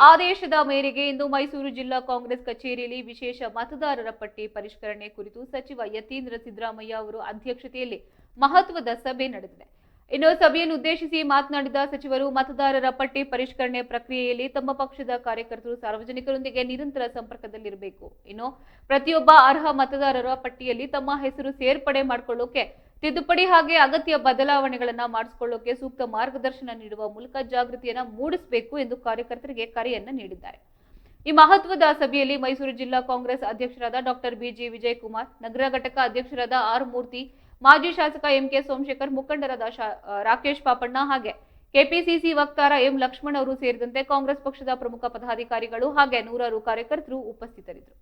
ಆದೇಶದ ಮೇರೆಗೆ ಇಂದು ಮೈಸೂರು ಜಿಲ್ಲಾ ಕಾಂಗ್ರೆಸ್ ಕಚೇರಿಯಲ್ಲಿ ವಿಶೇಷ ಮತದಾರರ ಪಟ್ಟಿ ಪರಿಷ್ಕರಣೆ ಕುರಿತು ಸಚಿವ ಯತೀಂದ್ರ ಸಿದ್ದರಾಮಯ್ಯ ಅವರ ಅಧ್ಯಕ್ಷತೆಯಲ್ಲಿ ಮಹತ್ವದ ಸಭೆ ನಡೆದಿದೆ. ಇನ್ನು ಸಭೆಯನ್ನು ಉದ್ದೇಶಿಸಿ ಮಾತನಾಡಿದ ಸಚಿವರು, ಮತದಾರರ ಪಟ್ಟಿ ಪರಿಷ್ಕರಣೆ ಪ್ರಕ್ರಿಯೆಯಲ್ಲಿ ತಮ್ಮ ಪಕ್ಷದ ಕಾರ್ಯಕರ್ತರು ಸಾರ್ವಜನಿಕರೊಂದಿಗೆ ನಿರಂತರ ಸಂಪರ್ಕದಲ್ಲಿರಬೇಕು. ಇನ್ನು ಪ್ರತಿಯೊಬ್ಬ ಅರ್ಹ ಮತದಾರರ ಪಟ್ಟಿಯಲ್ಲಿ ತಮ್ಮ ಹೆಸರು ಸೇರ್ಪಡೆ ಮಾಡಿಕೊಳ್ಳೋಕೆ, ತಿದ್ದುಪಡಿ ಹಾಗೆ ಅಗತ್ಯ ಬದಲಾವಣೆಗಳನ್ನು ಮಾಡಿಸಿಕೊಳ್ಳೋಕೆ ಸೂಕ್ತ ಮಾರ್ಗದರ್ಶನ ನೀಡುವ ಮೂಲಕ ಜಾಗೃತಿಯನ್ನು ಮೂಡಿಸಬೇಕು ಎಂದು ಕಾರ್ಯಕರ್ತರಿಗೆ ಕರೆಯನ್ನ ನೀಡಿದ್ದಾರೆ. ಈ ಮಹತ್ವದ ಸಭೆಯಲ್ಲಿ ಮೈಸೂರು ಜಿಲ್ಲಾ ಕಾಂಗ್ರೆಸ್ ಅಧ್ಯಕ್ಷರಾದ ಡಾಕ್ಟರ್ ಬಿಜಿ ವಿಜಯಕುಮಾರ್, ನಗರ ಘಟಕ ಅಧ್ಯಕ್ಷರಾದ ಆರ್ ಮೂರ್ತಿ, ಮಾಜಿ ಶಾಸಕ ಎಂಕೆ ಸೋಮಶೇಖರ್, ಮುಖಂಡರಾದ ರಾಕೇಶ್ ಪಾಪಣ್ಣ ಹಾಗೆ ಕೆಪಿಸಿಸಿ ವಕ್ತಾರ ಎಂ ಲಕ್ಷ್ಮಣ್ ಅವರು ಸೇರಿದಂತೆ ಕಾಂಗ್ರೆಸ್ ಪಕ್ಷದ ಪ್ರಮುಖ ಪದಾಧಿಕಾರಿಗಳು ಹಾಗೆ ನೂರಾರು ಕಾರ್ಯಕರ್ತರು ಉಪಸ್ಥಿತರಿದ್ದರು.